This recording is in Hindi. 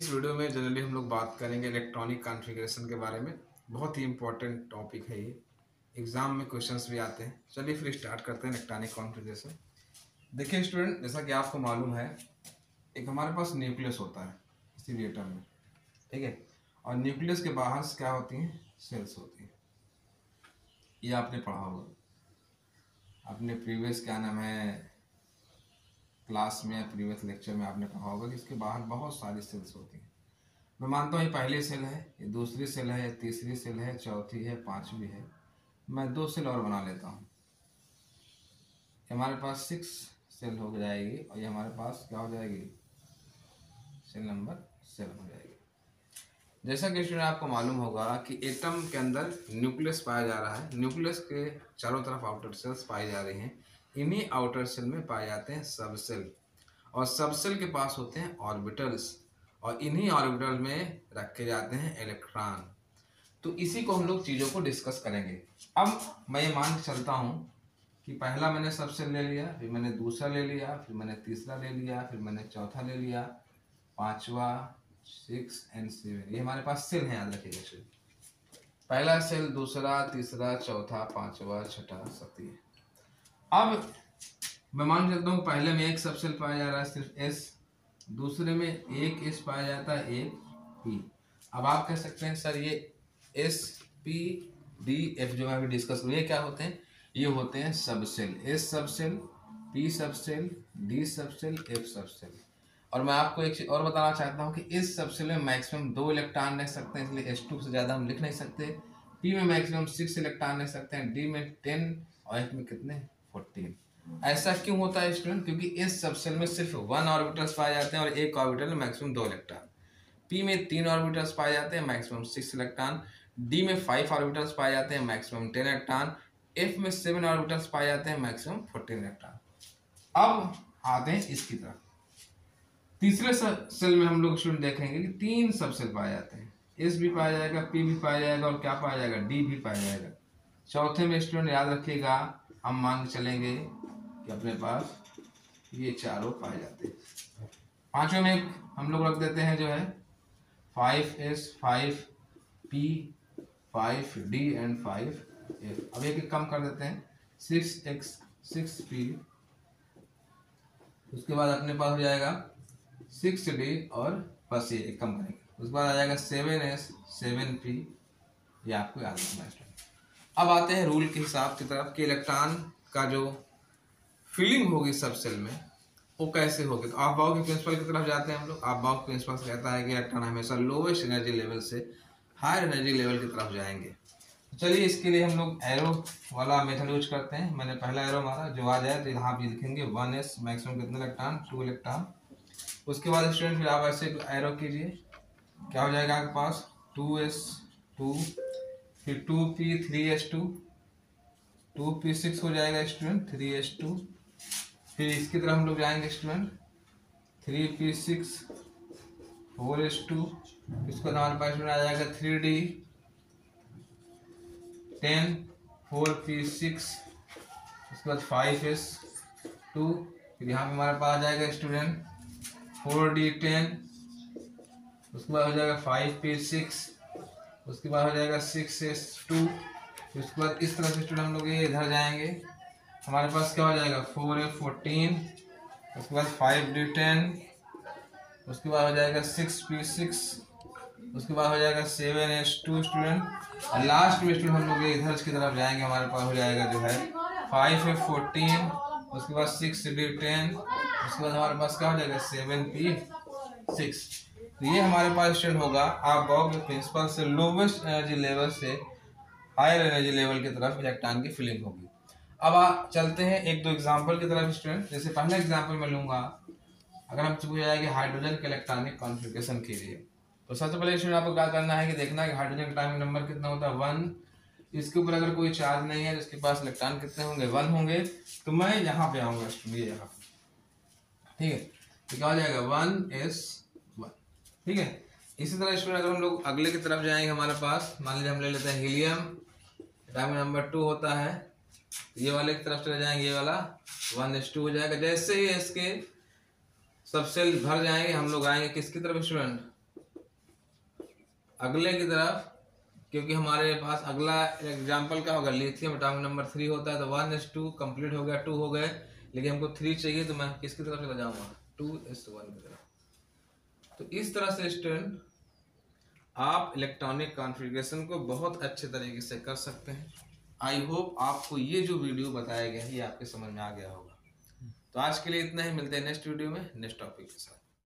इस वीडियो में जनरली हम लोग बात करेंगे इलेक्ट्रॉनिक कॉन्फ़िगरेशन के बारे में। बहुत ही इंपॉर्टेंट टॉपिक है ये, एग्जाम में क्वेश्चंस भी आते हैं। चलिए फिर स्टार्ट करते हैं इलेक्ट्रॉनिक कॉन्फ़िगरेशन। देखिए स्टूडेंट, जैसा कि आपको मालूम है, एक हमारे पास न्यूक्लियस होता है इसी एटम में, ठीक है। और न्यूक्लियस के बाहर से क्या होती हैं? सेल्स होती हैं। ये आपने पढ़ा होगा अपने प्रीवियस क्या नाम है क्लास में या प्रीवियस लेक्चर में आपने पढ़ा होगा कि इसके बाहर बहुत सारी सेल्स होती हैं। मैं मानता हूँ ये पहली सेल है, ये दूसरी सेल है, ये तीसरी सेल है, चौथी है, पांचवी है। मैं 2 सेल और बना लेता हूँ। हमारे पास 6 सेल हो जाएगी और ये हमारे पास क्या हो जाएगी? सेल नंबर 7 हो जाएगी। जैसा कि स्टूडेंट आपको मालूम होगा कि एटम के अंदर न्यूक्लियस पाया जा रहा है। न्यूक्लियस के चारों तरफ आउटर सेल्स पाई जा रही हैं। इन्हीं आउटर सेल में पाए जाते हैं सब सेल, और सब सेल के पास होते हैं ऑर्बिटल्स, और इन्हीं ऑर्बिटल में रखे जाते हैं इलेक्ट्रॉन। तो इसी को हम लोग चीज़ों को डिस्कस करेंगे। अब मैं ये मान के चलता हूँ कि पहला मैंने सब सेल ले लिया, फिर मैंने दूसरा ले लिया, फिर मैंने तीसरा ले लिया, फिर मैंने चौथा ले लिया, पांचवा, 6 एंड 7। ये हमारे पास सेल है, याद रखिएगा सेल। पहला सेल, दूसरा, तीसरा, चौथा, पांचवा, छठा, सातवां। अब मैं मान चलता हूँ पहले में एक सब सेल पाया जा रहा है सिर्फ एस, दूसरे में एक एस पाया जाता है, एक पी। अब आप कह सकते हैं सर ये एस पी डी एफ जो मैं अभी डिस्कस करूँ, ये क्या होते हैं? ये होते हैं सब सेल। एस सब सेल, पी सब सेल, डी सब सेल, एफ सब सेल। और मैं आपको एक चीज और बताना चाहता हूँ कि इस सब सेल में मैक्सिमम 2 इलेक्ट्रॉन रह सकते हैं, इसलिए H2 से ज़्यादा हम लिख नहीं सकते। पी में मैक्सिमम 6 इलेक्ट्रॉन रह सकते हैं, डी में 10 और एफ में कितने? 14। ऐसा क्यों होता है स्टूडेंट? क्योंकि इस सब सेल में सिर्फ 1 ऑर्बिटल्स पाए जाते हैं और एक ऑर्बिटल में मैक्सिमम 2 इलेक्ट्रॉन। पी में 3 ऑर्बिटल्स पाए जाते हैं, मैक्सिमम 6 इलेक्ट्रॉन। डी में 5 ऑर्बिटल्स पाए जाते हैं, मैक्सिमम 10 इलेक्ट्रॉन। एफ में 7 ऑर्बिटल्स पाए जाते हैं, मैक्सिमम 14 इलेक्ट्रॉन। अब आते हैं इसकी तरफ। तीसरे सेल में हम लोग स्टूडेंट देखेंगे कि 3 सब सेल पाए जाते हैं। एस भी पाया जाएगा, पी भी पाया जाएगा, और क्या पाया जाएगा? डी भी पाया जाएगा। चौथे में स्टूडेंट याद रखिएगा, हम मान के चलेंगे कि अपने पास ये चारों पाए जाते हैं। पांचवें में हम लोग रख देते हैं जो है 5s, 5p, 5d and 5f। अब एक कम कर देते हैं, 6x, 6p। उसके बाद अपने पास हो जाएगा 6d और बस ये कम करेंगे। उसके बाद आ जाएगा 7s, 7p। ये आपको याद रखना है। अब आते हैं रूल के हिसाब की तरफ कि इलेक्ट्रॉन का जो फीलिंग होगी सब सेल में वो कैसे होगी। तो ऑफ-बाउ के प्रिंसिपल की तरफ जाते हैं हम लोग। ऑफ-बाउ के प्रिंसिपल कहता है कि इलेक्ट्रॉन हमेशा लोवेस्ट एनर्जी लेवल से हायर एनर्जी लेवल की तरफ जाएंगे। चलिए इसके लिए हम लोग एरो वाला मेथड यूज करते हैं। मैंने पहला एरो मारा, जो आ जाए तो यहाँ भी लिखेंगे 1s, मैक्सिमम कितने इलेक्ट्रॉन? 2 इलेक्ट्रॉन। उसके बाद स्टूडेंट फिर आप ऐसे एरो कीजिए, क्या हो जाएगा आपके पास? 2s, 2, फिर 2p, 3s2, 2p6 हो जाएगा स्टूडेंट, 3s2। फिर इसकी तरफ हम लोग जाएंगे स्टूडेंट, 3p6, 4s2। इसको हमारे पास में आ जाएगा 3d, 10, 4p6। उसके बाद 5s2। फिर यहाँ पे हमारे पास आ जाएगा स्टूडेंट 4d10। उसके बाद हो जाएगा 5p6। उसके बाद हो जाएगा 6s2। उसके बाद इस तरह से स्टूडेंट हम लोग ये इधर जाएंगे, हमारे पास क्या हो जाएगा? 4a14। उसके बाद 5d10। उसके बाद हो जाएगा 6p6। उसके बाद हो जाएगा 7s2 स्टूडेंट। और लास्ट में स्टूडेंट हम लोग ये इधर की तरफ जाएंगे, हमारे पास हो जाएगा जो है 5a14। उसके बाद 6d10। उसके बाद हमारे पास क्या हो जाएगा? 7p6। तो ये हमारे पास स्टूडेंट होगा ऑफ-बाउ के प्रिंसिपल से लोवेस्ट एनर्जी लेवल से हायर एनर्जी लेवल की तरफ इलेक्ट्रॉन की फीलिंग होगी। अब आप चलते हैं एक दो एग्जांपल की तरफ स्टूडेंट। जैसे पहला एग्जांपल मैं लूंगा, अगर हमसे पूछा जाए कि हाइड्रोजन के इलेक्ट्रॉनिक कॉन्फ़िगरेशन कीजिए, तो सबसे पहले स्टूडेंट आपको क्या करना है कि देखना है कि हाइड्रोजन का एटॉमिक नंबर कितना होता है? 1। इसके ऊपर अगर कोई चार्ज नहीं है तो इसके पास इलेक्ट्रॉन कितने होंगे? 1 होंगे। तो मैं यहाँ पे आऊंगा स्टूडेंट, ये यहाँ, ठीक है। तो क्या हो जाएगा? 1s1, ठीक है। इसी तरह स्टूडेंट अगर हम लोग अगले की तरफ जाएंगे, हमारे पास मान लीजिए हम ले लेते हैं हीलियम, एटॉमिक नंबर 2 होता है। ये वाले की तरफ चले जाएंगे, ये वाला 1s2 हो जाएगा। जैसे ही इसके सब सेल भर जाएंगे, हम लोग आएंगे किसकी तरफ स्टूडेंट? अगले की तरफ, क्योंकि हमारे पास अगला एग्जाम्पल क्या होगा, लिथियम एटॉमिक नंबर 3 होता है, तो 1:2 कंप्लीट हो गया, 2 हो गए, लेकिन हमको 3 चाहिए, तो मैं किसकी तरफ चला जाऊंगा, 2:1 की तरफ। तो इस तरह से स्टूडेंट आप इलेक्ट्रॉनिक कॉन्फ़िगरेशन को बहुत अच्छे तरीके से कर सकते हैं। आई होप आपको ये जो वीडियो बताया गया है ये आपके समझ में आ गया होगा। तो आज के लिए इतना ही, मिलते हैं नेक्स्ट वीडियो में नेक्स्ट टॉपिक के साथ।